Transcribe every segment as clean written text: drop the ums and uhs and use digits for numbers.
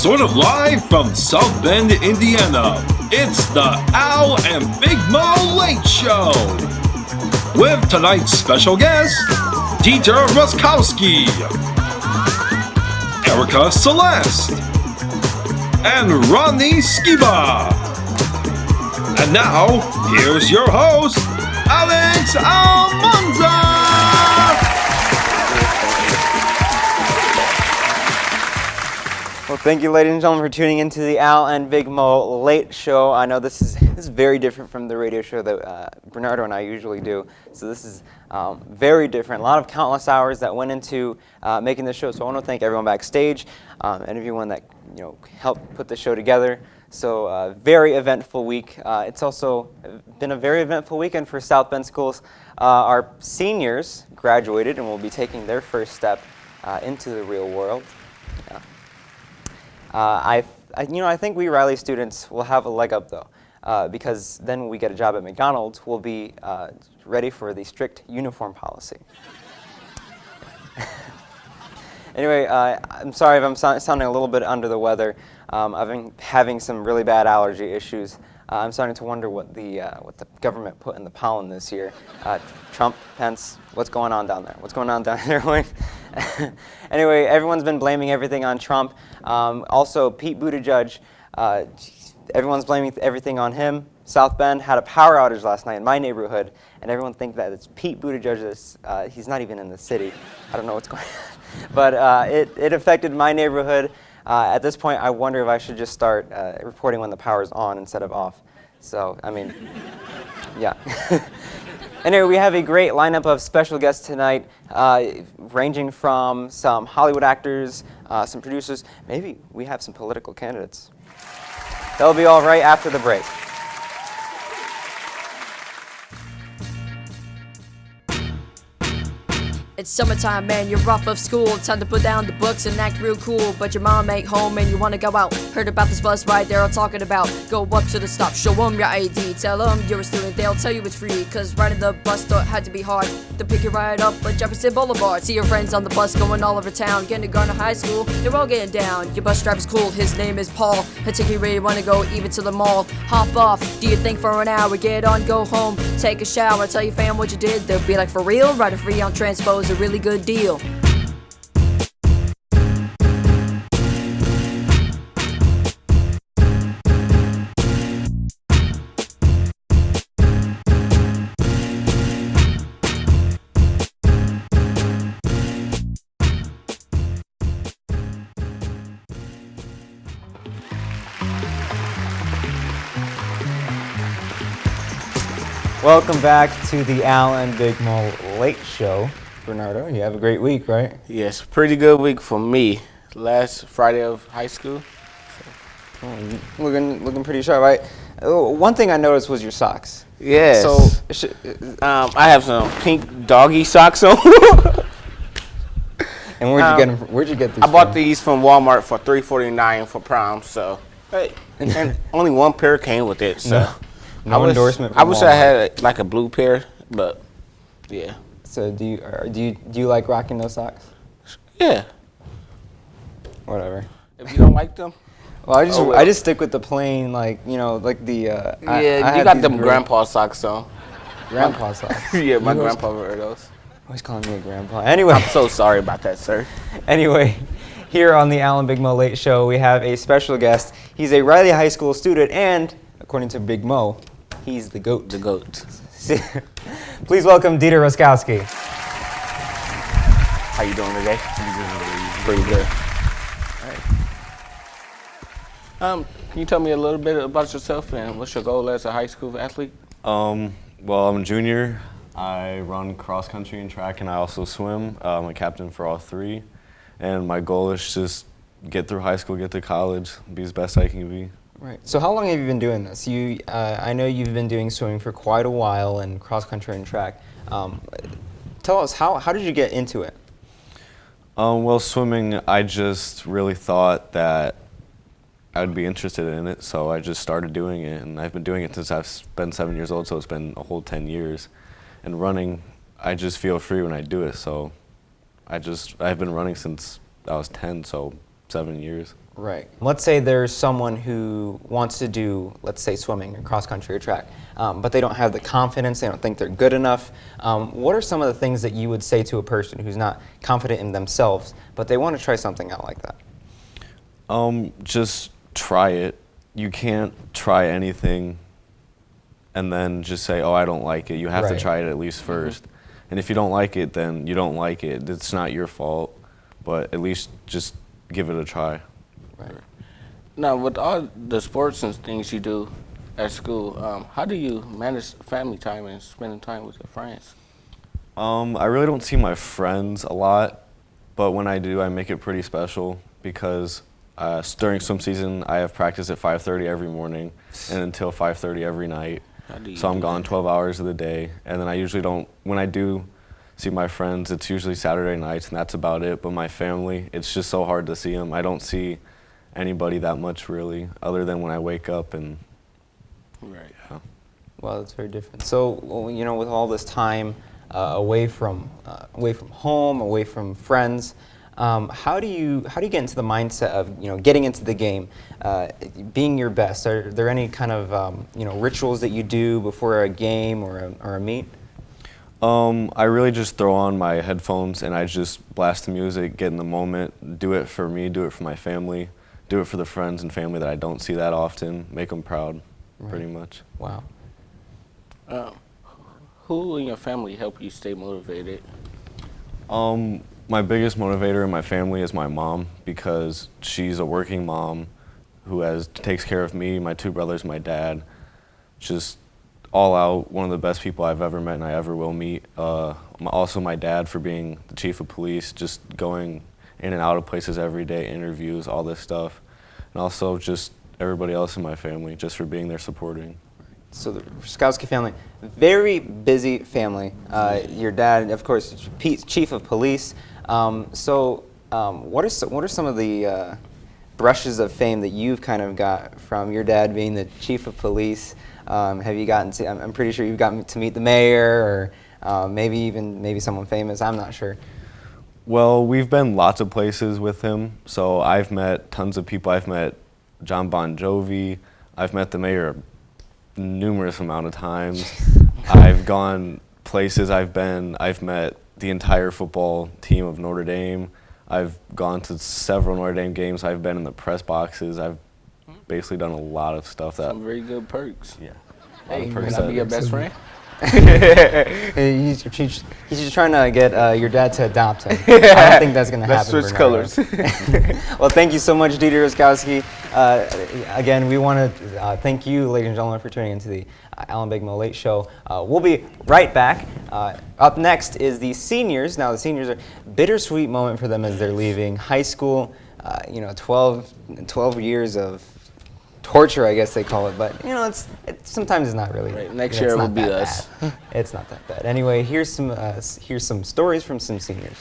Sort of live from South Bend, Indiana, it's the Al and Big Moe Late Show. With tonight's special guest, Dieter Ruszkowski, Erika Celeste, and Rodney Sciba. And now, here's your host, Alex Almanza. Well, thank you, ladies and gentlemen, for tuning into the Al and Big Moe Late Show. I know this is very different from the radio show that Bernardo and I usually do. So this is very different. A lot of countless hours that went into making this show. So I want to thank everyone backstage and everyone that helped put the show together. So very eventful week. It's also been a very eventful weekend for South Bend schools. Our seniors graduated and will be taking their first step into the real world. I think we Riley students will have a leg up though, because then when we get a job at McDonald's, we'll be ready for the strict uniform policy. Anyway, I'm sorry if I'm sounding a little bit under the weather. I've been having some really bad allergy issues. I'm starting to wonder what the government put in the pollen this year. Trump, Pence, what's going on down there? What's going on down there? Anyway, everyone's been blaming everything on Trump. Also, Pete Buttigieg, everyone's blaming everything on him. South Bend had a power outage last night in my neighborhood, and everyone thinks that it's Pete Buttigieg. He's not even in the city. I don't know what's going on. But it affected my neighborhood. At this point, I wonder if I should just start reporting when the power's on instead of off. So, I mean, yeah. Anyway, we have a great lineup of special guests tonight, ranging from some Hollywood actors, some producers. Maybe we have some political candidates. That'll be all right after the break. It's summertime, man, you're off of school. Time to put down the books and act real cool. But your mom ain't home and you wanna go out. Heard about this bus ride they're all talking about. Go up to the stop, show them your ID. Tell them you're a student, they'll tell you it's free. Cause riding the bus thought had to be hard. To pick you right up at Jefferson Boulevard. See your friends on the bus going all over town. Kindergarten, high school, they're all getting down. Your bus driver's cool, his name is Paul. He'll take you where you wanna go, even to the mall. Hop off, do you think for an hour? Get on, go home, take a shower. Tell your fam what you did, they'll be like, for real? Riding free on Transpo is a really good deal. Welcome back to the Al and Big Moe Late Show. Bernardo, you have a great week, right? Yes, pretty good week for me. Last Friday of high school. Looking pretty sharp, right? One thing I noticed was your socks. Yes. So, I have some pink doggy socks on. And where'd you get them? Where'd you get these? I bought these from Walmart for $3.49 for prom. So, hey, and only one pair came with it. So, no endorsement. I wish I had like a blue pair, but yeah. So do you like rocking those socks? Yeah. Whatever. If you don't like them. Well, I just stick with the plain, like the. Yeah, you got them grandpa socks on. Grandpa socks. Yeah, my grandpa wear those. Always calling me a grandpa. Anyway. I'm so sorry about that, sir. Anyway, here on the Al and Big Moe Late Show, we have a special guest. He's a Riley High School student, and according to Big Moe, he's the GOAT. The GOAT. Please welcome Dieter Ruszkowski. How you doing today? Pretty good. All right. Can you tell me a little bit about yourself and what's your goal as a high school athlete? Well, I'm a junior. I run cross country and track, and I also swim. I'm a captain for all three. And my goal is just get through high school, get to college, be as best I can be. Right. So how long have you been doing this? I know you've been doing swimming for quite a while and cross country and track. Tell us, how did you get into it? Well, swimming, I just really thought that I'd be interested in it, so I just started doing it, and I've been doing it since I've been 7 years old, so it's been a whole 10 years. And running, I just feel free when I do it, so I've been running since I was 10, so 7 years. Right. Let's say there's someone who wants to do, let's say, swimming or cross country or track, but they don't have the confidence, they don't think they're good enough. What are some of the things that you would say to a person who's not confident in themselves, but they want to try something out like that? Just try it. You can't try anything and then just say, oh, I don't like it. You have to try it at least first. And if you don't like it, then you don't like it. It's not your fault, but at least just give it a try. Right. Now, with all the sports and things you do at school, how do you manage family time and spending time with your friends? I really don't see my friends a lot, but when I do, I make it pretty special because during swim season, I have practice at 5:30 every morning and until 5:30 every night. So I'm gone 12 hours of the day, and then I usually don't, when I do see my friends, it's usually Saturday nights, and that's about it. But my family, it's just so hard to see them. I don't see anybody that much, really, other than when I wake up and, yeah. Well, that's very different. So, you know, with all this time away from home, away from friends, how do you get into the mindset of, you know, getting into the game, being your best? Are there any kind of you know, rituals that you do before a game or a meet? I really just throw on my headphones and I just blast the music, get in the moment, do it for me, do it for my family, do it for the friends and family that I don't see that often, make them proud, pretty much. Wow. Who in your family help you stay motivated? My biggest motivator in my family is my mom because she's a working mom who takes care of me, my two brothers, my dad. Just all out, one of the best people I've ever met and I ever will meet. Also my dad for being the chief of police, just going in and out of places every day, interviews, all this stuff. And also just everybody else in my family, just for being there supporting. So the Ruszkowski family, very busy family. Your dad, of course, is chief of police. What are some of the brushes of fame that you've kind of got from your dad being the chief of police? Have you gotten to? I'm pretty sure you've gotten to meet the mayor, or maybe someone famous. I'm not sure. Well, we've been lots of places with him. So I've met tons of people. I've met John Bon Jovi. I've met the mayor numerous amount of times. I've gone places. I've met the entire football team of Notre Dame. I've gone to several Notre Dame games. I've been in the press boxes. I've basically done a lot of stuff that. Some very good perks. Yeah. Hey, can I be your best friend? He's just trying to get your dad to adopt him. I don't think that's going to happen. Let's switch colors. Well, thank you so much, Dieter Ruszkowski. Again, we want to thank you, ladies and gentlemen, for tuning into the Big Moe Late Show. We'll be right back. Up next is the seniors. Now, the seniors are a bittersweet moment for them as they're leaving high school. 12 years of torture, I guess they call it, but you know, sometimes it's not really. Right. Next year it will be us. It's not that bad. Anyway, here's some stories from some seniors.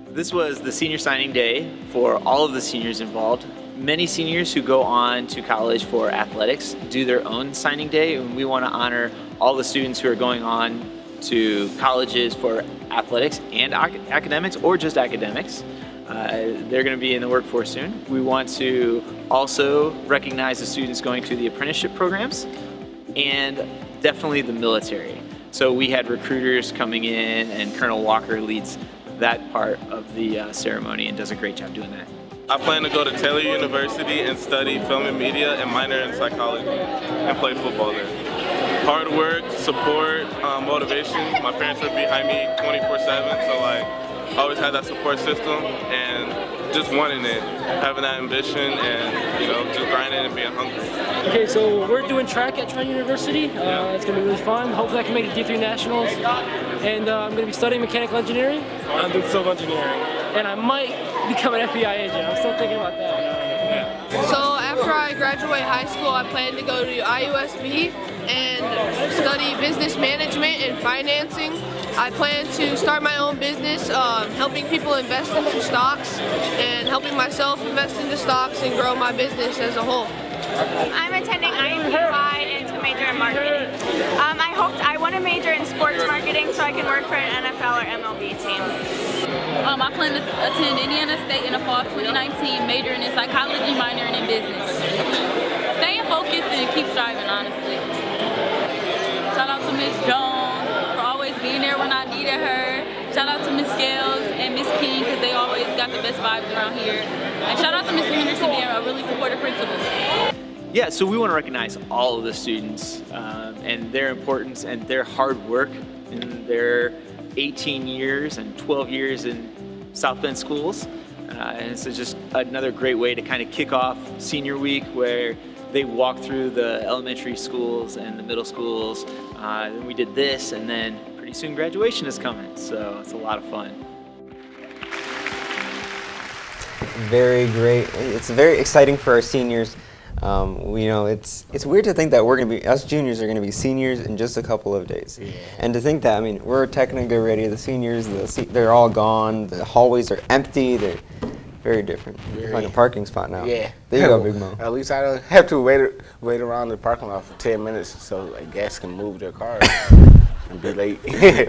This was the senior signing day for all of the seniors involved. Many seniors who go on to college for athletics do their own signing day, and we want to honor all the students who are going on to colleges for athletics and academics, or just academics. They're going to be in the workforce soon. We want to also recognize the students going to the apprenticeship programs and definitely the military. So we had recruiters coming in, and Colonel Walker leads that part of the ceremony and does a great job doing that. I plan to go to Taylor University and study film and media and minor in psychology and play football there. Hard work, support, motivation. My parents are behind me 24/7, so I always had that support system and just wanting it, having that ambition and just grinding and being hungry. Okay, so we're doing track at Tryon University. It's going to be really fun. Hopefully I can make the D3 Nationals. And I'm going to be studying mechanical engineering. I'm doing civil engineering. And I might become an FBI agent. I'm still thinking about that. So after I graduate high school, I plan to go to IUSB and study business management and financing. I plan to start my own business, helping people invest into stocks and helping myself invest into stocks and grow my business as a whole. I'm attending IMPY and to major in marketing. I want to major in sports marketing so I can work for an NFL or MLB team. I plan to attend Indiana State in the fall 2019, majoring in psychology, minoring in business. Staying focused and keep striving, honestly. Shout out to Miss Jones for always being there when I needed her. Shout out to Miss Scales and Miss King because they always got the best vibes around here. And shout out to Mr. Henderson being a really supportive principal. Yeah, so we want to recognize all of the students and their importance and their hard work in their 18 years and 12 years in South Bend schools. And it's just another great way to kind of kick off senior week where they walk through the elementary schools and the middle schools. And we did this, and then pretty soon graduation is coming, so it's a lot of fun. Very great. It's very exciting for our seniors. It's weird to think that us juniors are going to be seniors in just a couple of days. Yeah. And to think that, we're technically ready. The seniors, they're all gone. The hallways are empty. They're very different. Very. Like a parking spot now. Yeah. There you go, Big Mo. At least I don't have to wait around the parking lot for 10 minutes so guests can move their cars and be late.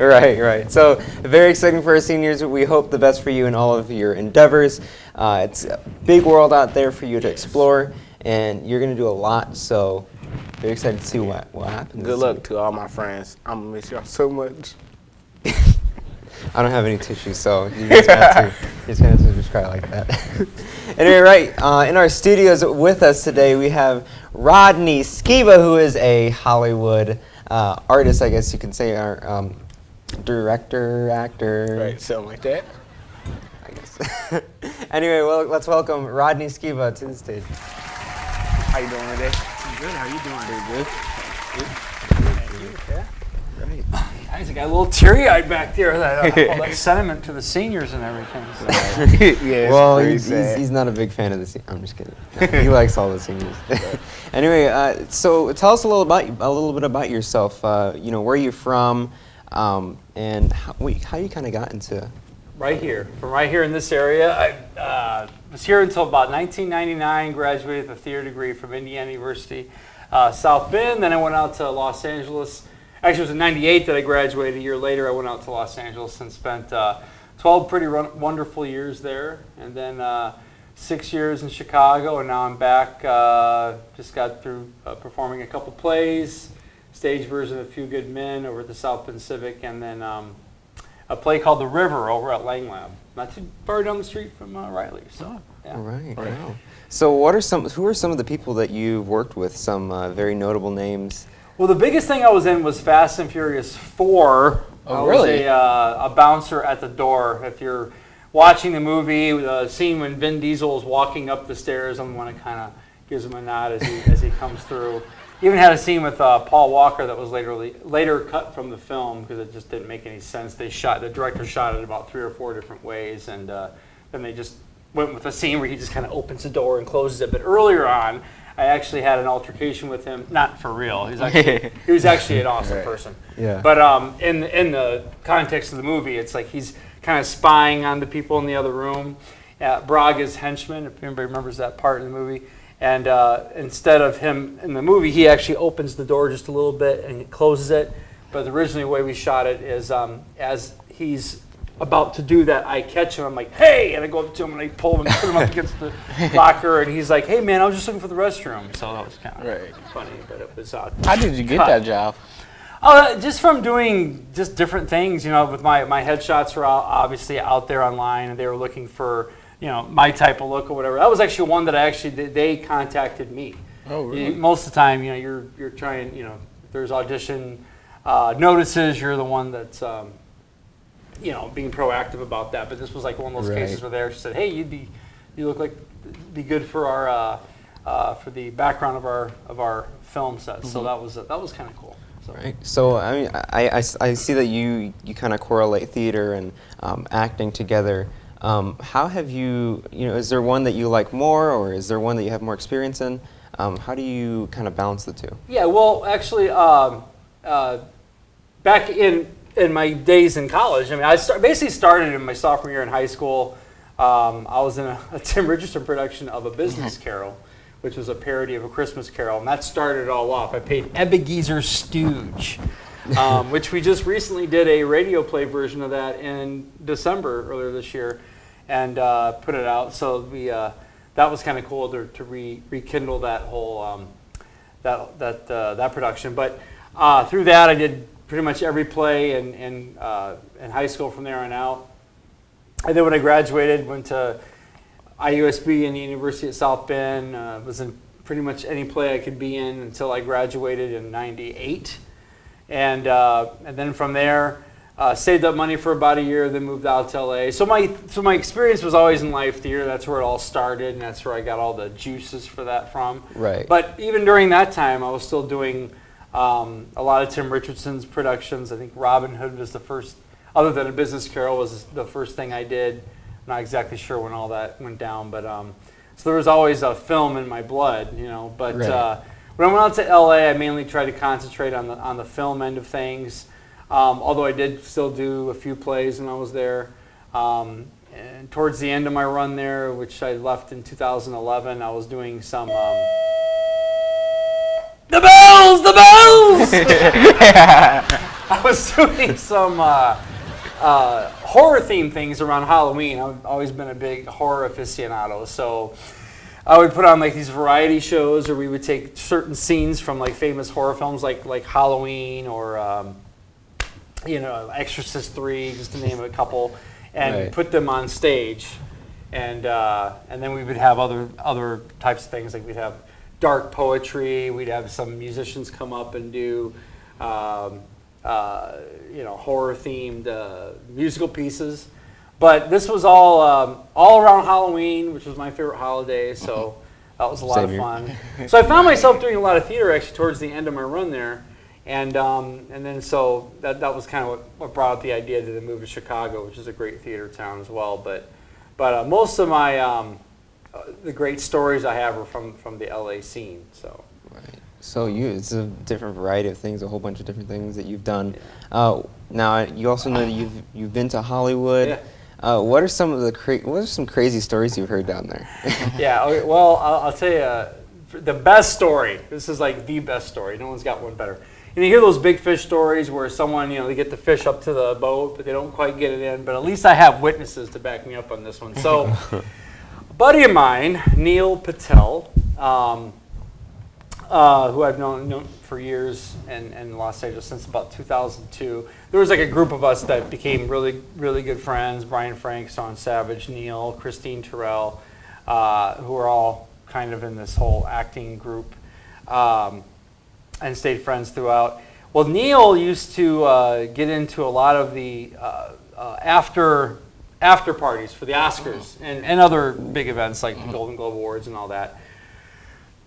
Right. So very exciting for our seniors. We hope the best for you in all of your endeavors. It's a big world out there for you to explore. And you're going to do a lot, so very excited to see what happens. Good luck to all my friends. I'm going to miss y'all so much. I don't have any tissues, so you're just going to have to just cry like that. Anyway, right, in our studios with us today, we have Rodney Sciba, who is a Hollywood artist, I guess you can say, our director, actor. Right, something like that. I guess. Anyway, well, let's welcome Rodney Sciba to the stage. How you doing today? I'm good. How are you doing? Pretty good. Thank you. Yeah. Right. I got a little teary-eyed back there. All that sentiment to the seniors and everything. So. Yeah. Well, he's not a big fan of the seniors. I'm just kidding. He likes all the seniors. Anyway, so tell us a little bit about yourself. Where you're from, and how you kind of got into. Right here, from right here in this area. I was here until about 1999, graduated with a theater degree from Indiana University, South Bend. Then I went out to Los Angeles. Actually, it was in 98 that I graduated. A year later, I went out to Los Angeles and spent 12 pretty wonderful years there. And then 6 years in Chicago, and now I'm back. Just got through performing a couple plays, stage version of A Few Good Men over at the South Bend Civic, and then a play called The River over at Lang Lab, not too far down the street from Riley. So, yeah. Right. Wow. So, who are some of the people that you've worked with? Some very notable names. Well, the biggest thing I was in was Fast and Furious 4. Oh, really? I was a bouncer at the door. If you're watching the movie, the scene when Vin Diesel is walking up the stairs, I'm the one that kind of gives him a nod as he comes through. Even had a scene with Paul Walker that was later cut from the film because it just didn't make any sense. The director shot it about 3 or 4 different ways, and then they just went with a scene where he just kind of opens the door and closes it. But earlier on, I actually had an altercation with him, not for real. He was actually an awesome person. Yeah. But in the context of the movie, it's like he's kind of spying on the people in the other room. Braga's henchman, if anybody remembers that part in the movie. And instead of him in the movie, he actually opens the door just a little bit and closes it. But originally the way we shot it is as he's about to do that, I catch him. I'm like, hey! And I go up to him and I pull him and put him up against the locker. And he's like, hey, man, I was just looking for the restroom. So that was kind of funny. But it was how did you get that job? Just from doing just different things. With my headshots were obviously out there online, and they were looking for my type of look or whatever. That was actually one that they contacted me. Oh, really? Most of the time, you're trying, if there's audition notices, you're the one that's, being proactive about that. But this was like one of those cases where they said, hey, you look like be good for our for the background of our film set. Mm-hmm. So that was kind of cool. So. Right. So I see that you kind of correlate theater and acting together. How have you, is there one that you like more, or is there one that you have more experience in? How do you kind of balance the two? Yeah, well, actually, back in my days in college, I basically started in my sophomore year in high school. I was in a Tim Richardson production of A Business Carol which was a parody of A Christmas Carol, and that started it all off. I played Ebenezer Stooge, which we just recently did a radio play version of that in December earlier this year, and put it out. So we that was kind of cool to rekindle that whole that production. But through that, I did pretty much every play in high school from there on out. And then when I graduated, went to IUSB and the University at South Bend. Was in pretty much any play I could be in until I graduated in '98. And then from there, saved up money for about a year, then moved out to LA. So my experience was always in live theater. That's where it all started, and that's where I got all the juices for that from. Right. But even during that time, I was still doing a lot of Tim Richardson's productions. I think Robin Hood was the first, other than A Business Carol, was the first thing I did. I'm not exactly sure when all that went down, but so there was always a film in my blood, you know. But Right. When I went out to LA, I mainly tried to concentrate on the film end of things. Although I did still do a few plays when I was there. And towards the end of my run there, which I left in 2011, I was doing some the bells! I was doing some horror themed things around Halloween. I've always been a big horror aficionado, so I would put on like these variety shows, or we would take certain scenes from like famous horror films, like Halloween or Exorcist 3, just to name a couple, and Right. put them on stage, and then we would have other types of things, like we'd have dark poetry, we'd have some musicians come up and do horror themed musical pieces. But this was all around Halloween, which was my favorite holiday, so that was a lot Same of here. fun. So I found myself doing a lot of theater actually towards the end of my run there, and then so that was kind of what brought up the idea to move to Chicago, which is a great theater town as well. But most of my the great stories I have are from the LA scene. So. Right. So it's a different variety of things, a whole bunch of different things that you've done. Now you also know that you've been to Hollywood. Yeah. What are some crazy stories you've heard down there? Yeah, okay, well, I'll tell you the best story. This is like the best story. No one's got one better. And you hear those big fish stories where someone, they get the fish up to the boat, but they don't quite get it in. But at least I have witnesses to back me up on this one. So, a buddy of mine, Neil Patel, who I've known for years in Los Angeles since about 2002. There was like a group of us that became really, really good friends. Brian Frank, Son Savage, Neil, Christine Terrell, who are all kind of in this whole acting group, and stayed friends throughout. Well, Neil used to get into a lot of the after parties for the Oscars and other big events like the Golden Globe Awards and all that.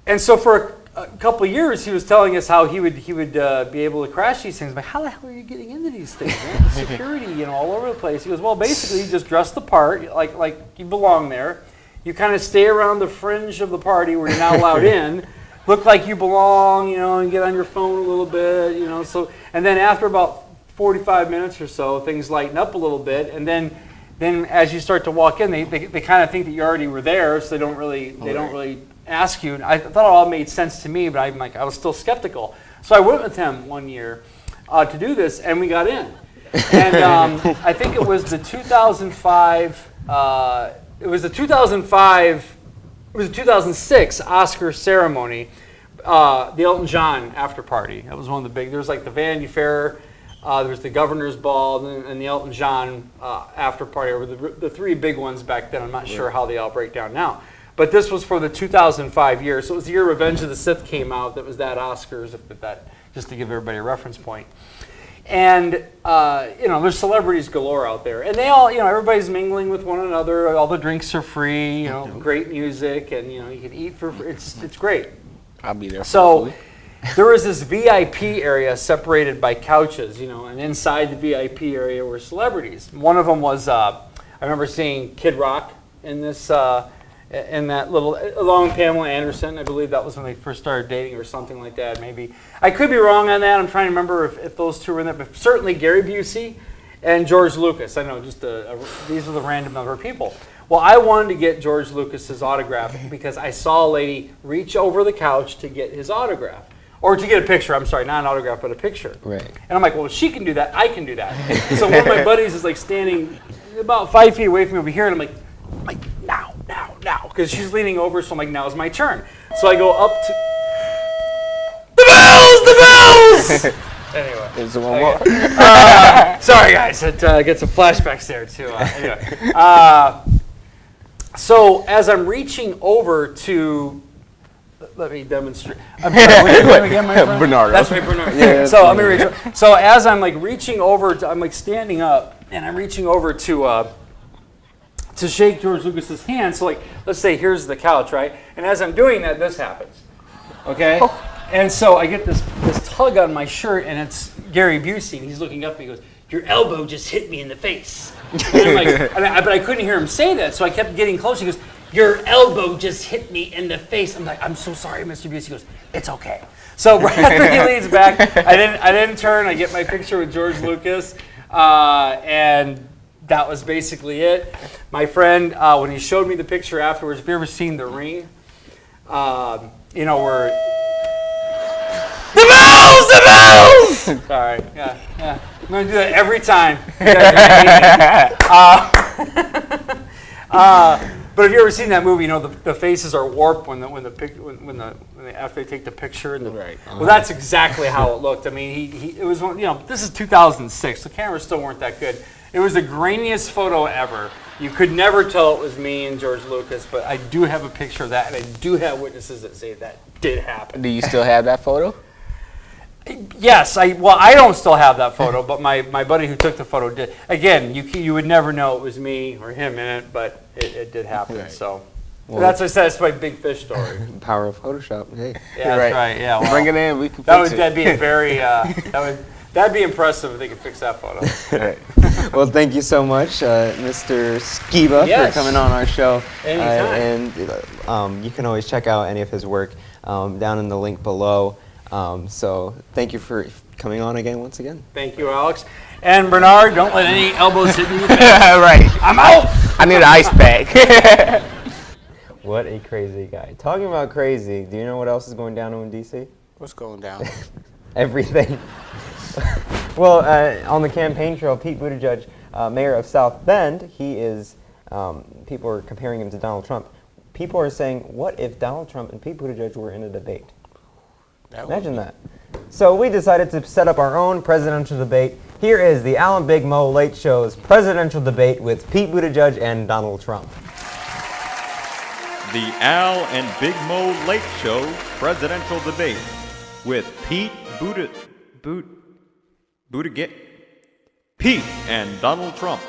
And so for a couple of years, he was telling us how he would be able to crash these things. But how the hell are you getting into these things, man? The security, all over the place. He goes, well, basically, you just dress the part, like you belong there. You kind of stay around the fringe of the party where you're not allowed in. Look like you belong, and get on your phone a little bit, So, and then after about 45 minutes or so, things lighten up a little bit, and then as you start to walk in, they kind of think that you already were there, so they don't really ask you. And I thought it all made sense to me, but I was still skeptical. So I went with him one year to do this, and we got in. And I think it was the 2005. It was the 2006 Oscar ceremony, the Elton John after party. That was one of the big. There was like the Vanity Fair, there was the Governor's Ball, and the Elton John after party. Were the three big ones back then. I'm not sure how they all break down now. But this was for the 2005 year. So it was the year Revenge of the Sith came out. That was that Oscars, just to give everybody a reference point. And, there's celebrities galore out there. And they all, everybody's mingling with one another. All the drinks are free, great music. And, you can eat for free. It's great. I'll be there. So there was this VIP area separated by couches, and inside the VIP area were celebrities. One of them was, I remember seeing Kid Rock in this, in that little, along with Pamela Anderson. I believe that was when they first started dating or something like that, maybe. I could be wrong on that. I'm trying to remember if those two were in there, but certainly Gary Busey and George Lucas. I know, just these are the random number of people. Well, I wanted to get George Lucas's autograph because I saw a lady reach over the couch to get his autograph. Or to get a picture, I'm sorry, not an autograph, but a picture. Right. And I'm like, well, if she can do that, I can do that. So one of my buddies is like standing about 5 feet away from me over here, and I'm like, now, because she's leaning over, so I'm like, now's my turn. So I go up to, the bells! Anyway. There's one more. Sorry, guys, it gets some flashbacks there, too. Anyway. So as I'm reaching over to, let me demonstrate. I'm sorry, what's your name again, my friend? Bernardo. That's right, Bernardo. Yeah, so let me reach. So as I'm like reaching over, I'm like standing up, and I'm reaching over to shake George Lucas's hand. So like, let's say here's the couch, right? And as I'm doing that, this happens. Okay. And so I get this tug on my shirt, and it's Gary Busey, and he's looking up and he goes, "Your elbow just hit me in the face." And I'm like, but I couldn't hear him say that, so I kept getting close. He goes, "Your elbow just hit me in the face." I'm like, "I'm so sorry, Mr. Busey." He goes, "It's okay." So right after he leans back, I didn't turn. I get my picture with George Lucas, and that was basically it. My friend, when he showed me the picture afterwards, if you ever seen The Ring, you know where the bells. Sorry, yeah. I'm gonna do that every time. You guys are hating it. But if you ever seen that movie, you know the faces are warped when after they take the picture. And well, that's exactly how it looked. I mean, it was, you know, this is 2006. The cameras still weren't that good. It was the grainiest photo ever. You could never tell it was me and George Lucas, but I do have a picture of that, and I do have witnesses that say that did happen. Do you still have that photo? Yes, I don't still have that photo, but my buddy who took the photo did. Again, you would never know it was me or him in it, but it did happen. Right. So that's what I said. That's my big fish story. Power of Photoshop. Hey. Yeah, that's right. Yeah, well, bring it in. We can. That'd be a very that'd be impressive if they could fix that photo. Right. Well, thank you so much, Mr. Sciba, for coming on our show. Anytime. And you can always check out any of his work down in the link below. So thank you for coming on once again. Thank you, Alex. And Bernard, don't let any elbows hit you. Right. I'm out. I need an ice pack. What a crazy guy. Talking about crazy, do you know what else is going down in D.C.? What's going down? Everything. Well, on the campaign trail, Pete Buttigieg, mayor of South Bend, he is, people are comparing him to Donald Trump. People are saying, what if Donald Trump and Pete Buttigieg were in a debate? Imagine that. So we decided to set up our own presidential debate. Here is the Al and Big Moe Late Show's presidential debate with Pete Buttigieg and Donald Trump. The Al and Big Moe Late Show presidential debate with Pete Buttigieg, Pete and Donald Trump.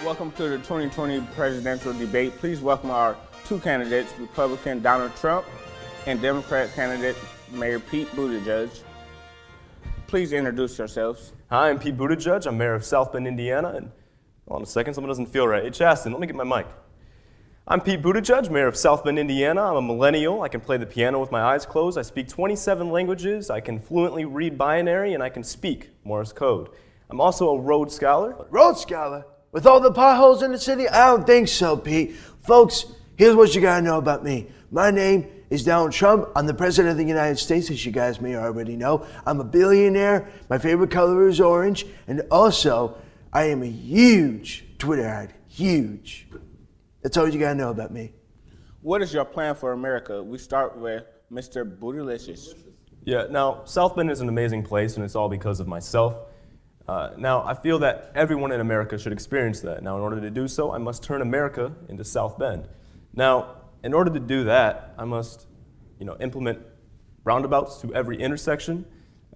Welcome to the 2020 presidential debate. Please welcome our two candidates, Republican Donald Trump and Democrat candidate Mayor Pete Buttigieg. Please introduce yourselves. Hi, I'm Pete Buttigieg. I'm mayor of South Bend, Indiana. And hold on a second, something doesn't feel right. Hey, Chasten, let me get my mic. I'm Pete Buttigieg, mayor of South Bend, Indiana. I'm a millennial. I can play the piano with my eyes closed. I speak 27 languages. I can fluently read binary, and I can speak Morse code. I'm also a Rhodes Scholar. Rhodes Scholar? With all the potholes in the city? I don't think so, Pete. Folks, here's what you gotta know about me. My name is Donald Trump. I'm the President of the United States, as you guys may already know. I'm a billionaire. My favorite color is orange. And also, I am a huge Twitter ad. Huge. That's all you gotta know about me. What is your plan for America? We start with Mr. Bootylicious. Yeah, now, South Bend is an amazing place, and it's all because of myself. Now, I feel that everyone in America should experience that. Now, in order to do so, I must turn America into South Bend. Now, in order to do that, I must, implement roundabouts to every intersection,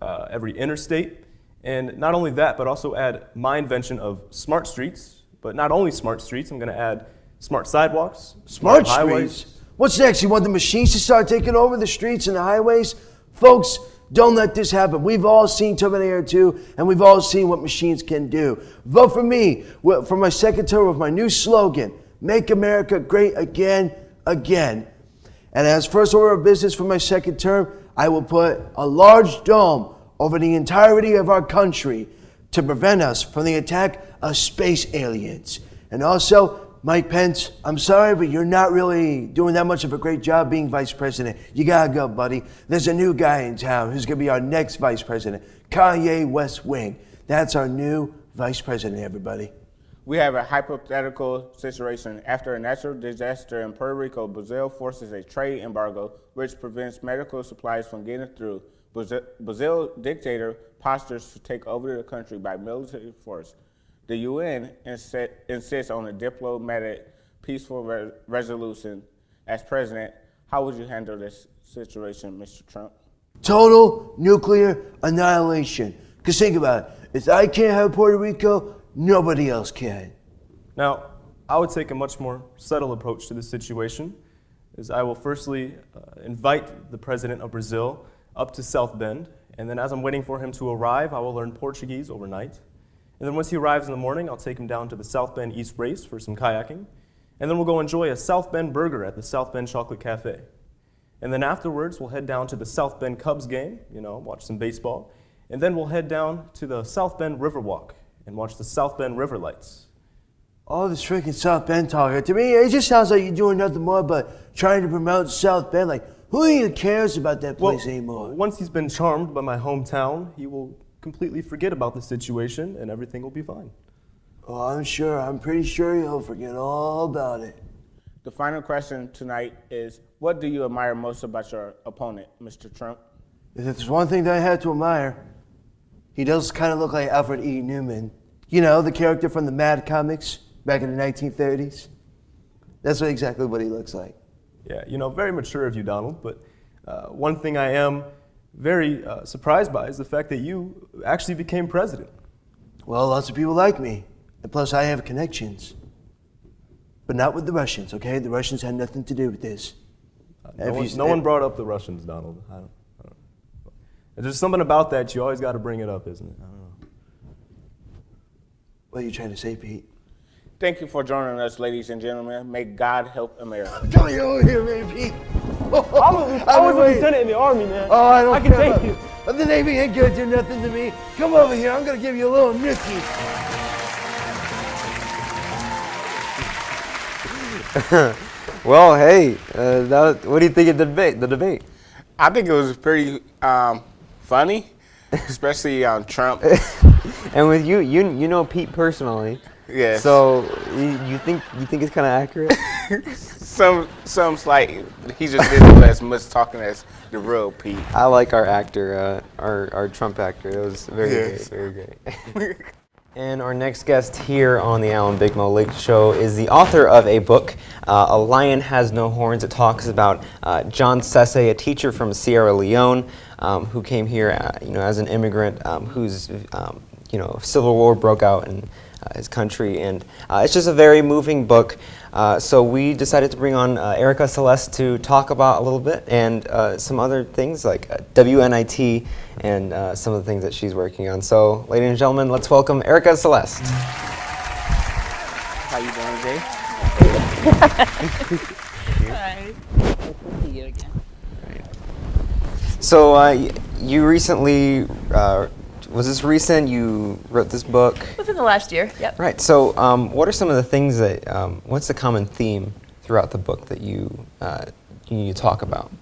every interstate, and not only that, but also add my invention of smart streets. But not only smart streets, I'm going to add smart sidewalks, smart highways. Streets? What's next? You want the machines to start taking over the streets and the highways? Folks, don't let this happen. We've all seen Terminator 2, and we've all seen what machines can do. Vote for me for my second term with my new slogan, Make America Great Again, Again. And as first order of business for my second term, I will put a large dome over the entirety of our country to prevent us from the attack of space aliens. And also, Mike Pence, I'm sorry, but you're not really doing that much of a great job being vice president. You gotta go, buddy. There's a new guy in town who's gonna be our next vice president, Kanye West Wing. That's our new vice president, everybody. We have a hypothetical situation. After a natural disaster in Puerto Rico, Brazil forces a trade embargo which prevents medical supplies from getting through. Brazil dictator postures to take over the country by military force. The UN insists on a diplomatic, peaceful resolution. As president, how would you handle this situation, Mr. Trump? Total nuclear annihilation. Because think about it. If I can't have Puerto Rico, nobody else can. Now, I would take a much more subtle approach to this situation, as I will firstly invite the president of Brazil up to South Bend, and then as I'm waiting for him to arrive, I will learn Portuguese overnight. And then once he arrives in the morning, I'll take him down to the South Bend East Race for some kayaking. And then we'll go enjoy a South Bend burger at the South Bend Chocolate Cafe. And then afterwards, we'll head down to the South Bend Cubs game, watch some baseball. And then we'll head down to the South Bend Riverwalk and watch the South Bend River Lights. All this freaking South Bend talk. To me, it just sounds like you're doing nothing more but trying to promote South Bend. Like, who even cares about that place anymore? Once he's been charmed by my hometown, he will completely forget about the situation and everything will be fine. Oh, I'm pretty sure he'll forget all about it. The final question tonight is, what do you admire most about your opponent, Mr. Trump? If there's one thing that I had to admire, he does kind of look like Alfred E. Newman. You know, the character from the Mad comics back in the 1930s. That's exactly what he looks like. Yeah, very mature of you, Donald, but one thing I am very surprised by is the fact that you actually became president. Well, lots of people like me, and plus I have connections. But not with the Russians, okay? The Russians had nothing to do with this. No one brought up the Russians, Donald. I don't. There's something about that, you always got to bring it up, isn't it? I don't know. What are you trying to say, Pete? Thank you for joining us, ladies and gentlemen. May God help America. Come over here, man, Pete. I was a lieutenant in the Army, man. Oh, I can take you. But the Navy ain't gonna do nothing to me. Come over here, I'm gonna give you a little nookie. Well, hey, what do you think of the debate? I think it was pretty funny, especially on Trump. And with you know Pete personally. Yes. So you think it's kind of accurate? Some slight. He just didn't do as much talking as the real Pete. I like our actor, our Trump actor. It was very great. And our next guest here on the Al and Big Moe Late Show is the author of a book, A Lion Has No Horns. It talks about John Sese, a teacher from Sierra Leone, who came here, as an immigrant, whose, Civil War broke out in his country, and it's just a very moving book. So we decided to bring on Erika Celeste to talk about a little bit, and some other things like WNIT and some of the things that she's working on. So, ladies and gentlemen, let's welcome Erika Celeste. How you doing today? Hi. Nice to see you again. So you recently, was this recent? You wrote this book? Within the last year, yep. Right. So what are some of the things that, what's the common theme throughout the book that you talk about?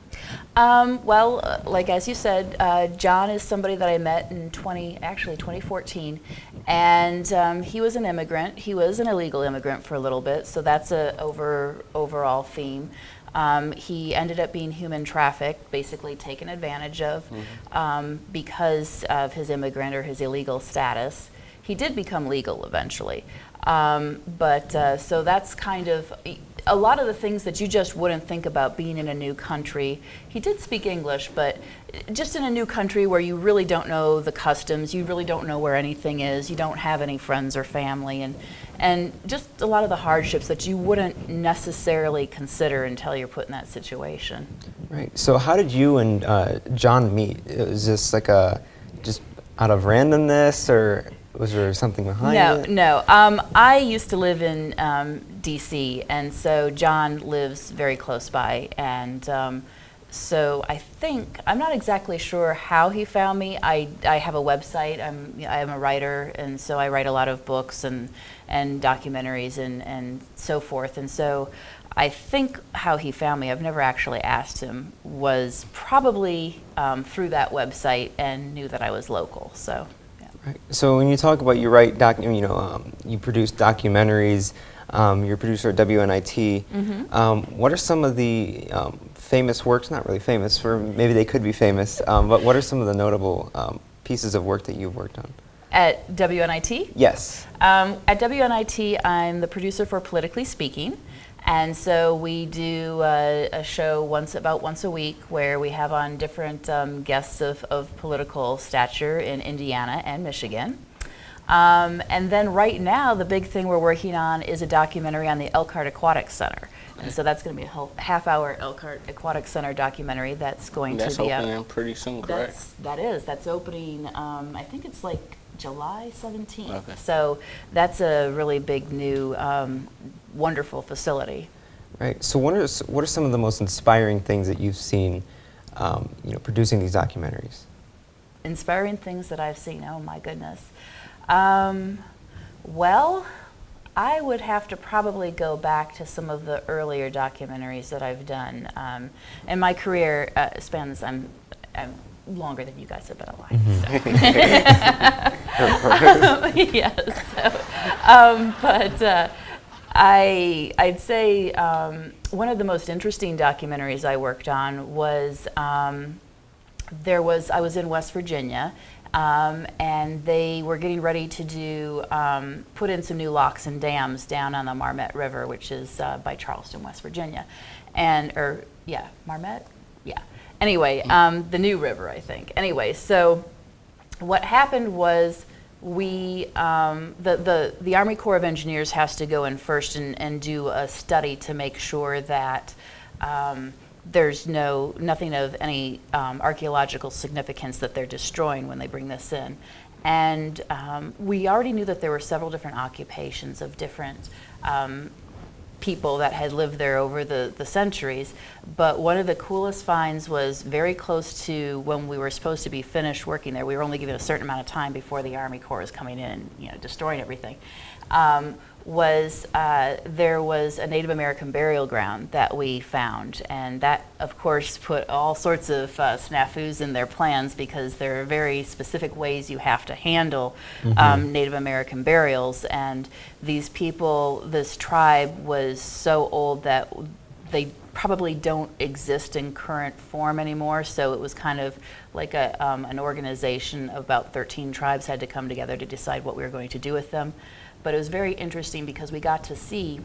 Well, like as you said, John is somebody that I met in 2014, and he was an immigrant. He was an illegal immigrant for a little bit, so that's a overall theme. He ended up being human trafficked, basically taken advantage of because of his immigrant or his illegal status. He did become legal eventually, so that's kind of a lot of the things that you just wouldn't think about being in a new country. He did speak English, but just in a new country where you really don't know the customs, you really don't know where anything is, you don't have any friends or family, and just a lot of the hardships that you wouldn't necessarily consider until you're put in that situation. Right. So how did you and John meet? Was this like just out of randomness, or was there something behind it? No. I used to live in D.C., and so John lives very close by, and so I'm not exactly sure how he found me. I have a website. I am a writer, and so I write a lot of books, and and documentaries and so forth. And so I think how he found me, I've never actually asked him, was probably through that website and knew that I was local. So. Right. So when you talk about you write you produce documentaries, you're a producer at WNIT. What are some of the famous works? Not really famous, or maybe they could be famous. But what are some of the notable pieces of work that you've worked on? At WNIT? Yes. At WNIT, I'm the producer for Politically Speaking. And so we do a show about once a week where we have on different guests of political stature in Indiana and Michigan. And then right now, the big thing we're working on is a documentary on the Elkhart Aquatic Center. And so that's going to be a half-hour Elkhart Aquatic Center documentary that's going to be opening pretty soon, correct? That's opening, I think it's like July 17th. Okay. So that's a really big new wonderful facility. Right. So what are some of the most inspiring things that you've seen, producing these documentaries? Inspiring things that I've seen. Oh my goodness. Well, I would have to probably go back to some of the earlier documentaries that I've done. And my career spans. I'm longer than you guys have been alive. So. Yes. So, but. I'd say one of the most interesting documentaries I worked on was I was in West Virginia, and they were getting ready to do put in some new locks and dams down on the Marmet River, which is by Charleston, West Virginia, Marmet, yeah. Anyway, the new river, I think. Anyway, so what happened was. The Army Corps of Engineers has to go in first and do a study to make sure that there's nothing of any archaeological significance that they're destroying when they bring this in. And we already knew that there were several different occupations of different people that had lived there over the centuries, but one of the coolest finds was very close to when we were supposed to be finished working there. We were only given a certain amount of time before the Army Corps was coming in and destroying everything. There was a Native American burial ground that we found, and that of course put all sorts of snafus in their plans, because there are very specific ways you have to handle Native American burials, and these people, this tribe was so old that they probably don't exist in current form anymore, so it was kind of like an organization of about 13 tribes had to come together to decide what we were going to do with them. But it was very interesting because we got to see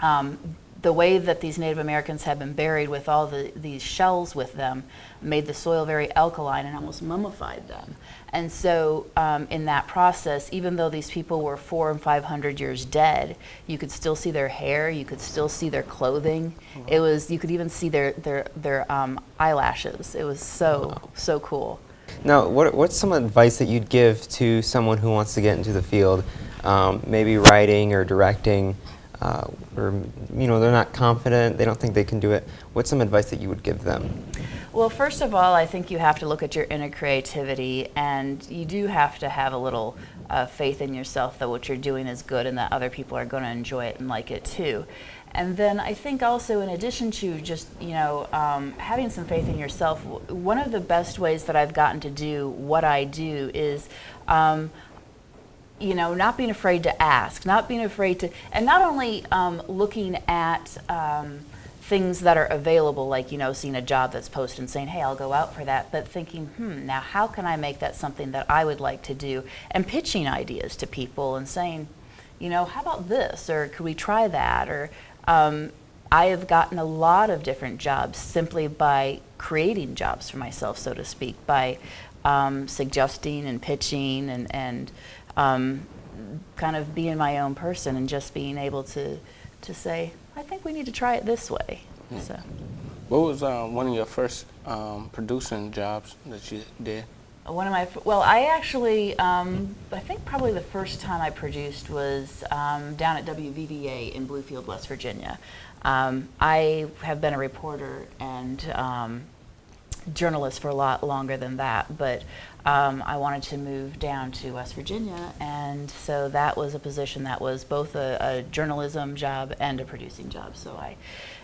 the way that these Native Americans had been buried with all these shells with them made the soil very alkaline and almost mummified them. And so in that process, even though these people were 400 and 500 years dead, you could still see their hair, you could still see their clothing. It was, you could even see their eyelashes. It was so cool. Now, what's some advice that you'd give to someone who wants to get into the field? Maybe writing or directing, or they're not confident, they don't think they can do it. What's some advice that you would give them? Well, first of all, I think you have to look at your inner creativity, and you do have to have a little faith in yourself that what you're doing is good and that other people are going to enjoy it and like it too. And then I think also, in addition to just having some faith in yourself, one of the best ways that I've gotten to do what I do is not being afraid to ask, not being afraid to, and not only looking at things that are available, like, seeing a job that's posted and saying, hey, I'll go out for that, but thinking, now how can I make that something that I would like to do? And pitching ideas to people and saying, how about this? Or could we try that? Or I have gotten a lot of different jobs simply by creating jobs for myself, so to speak, by suggesting and pitching and kind of being my own person and just being able to say, I think we need to try it this way. Yeah. So, what was one of your first producing jobs that you did? I actually, I think probably the first time I produced was down at WVVA in Bluefield, West Virginia. I have been a reporter and journalist for a lot longer than that, but I wanted to move down to West Virginia, and so that was a position that was both a journalism job and a producing job. So I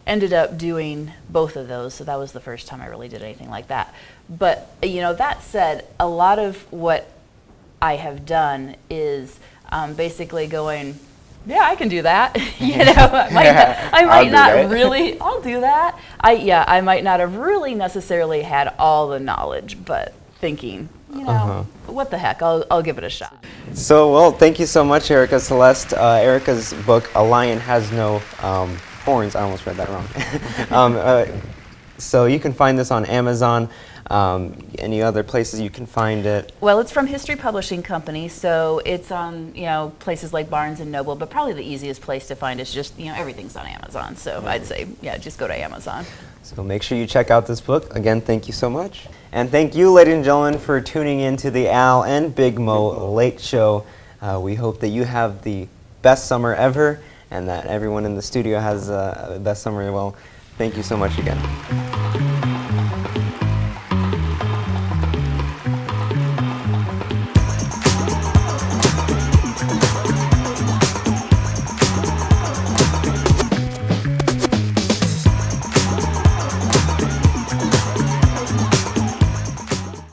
ended up doing both of those, so that was the first time I really did anything like that. But you know, that said, a lot of what I have done is basically going, yeah, I can do that. You know, I might not really. I'll do that. I might not have really necessarily had all the knowledge, but thinking, you know, what the heck? I'll give it a shot. So, well, thank you so much, Erika Celeste. Erika's book, A Lion Has No Horns. I almost read that wrong. So you can find this on Amazon. Any other places you can find it? Well, it's from History Publishing Company, so it's on, you know, places like Barnes and Noble, but probably the easiest place to find is just, you know, everything's on Amazon. So I'd say, yeah, just go to Amazon. So make sure you check out this book. Again, thank you so much. And thank you, ladies and gentlemen, for tuning in to the Al and Big Moe Late Show. We hope that you have the best summer ever and that everyone in the studio has the best summer. Well, thank you so much again.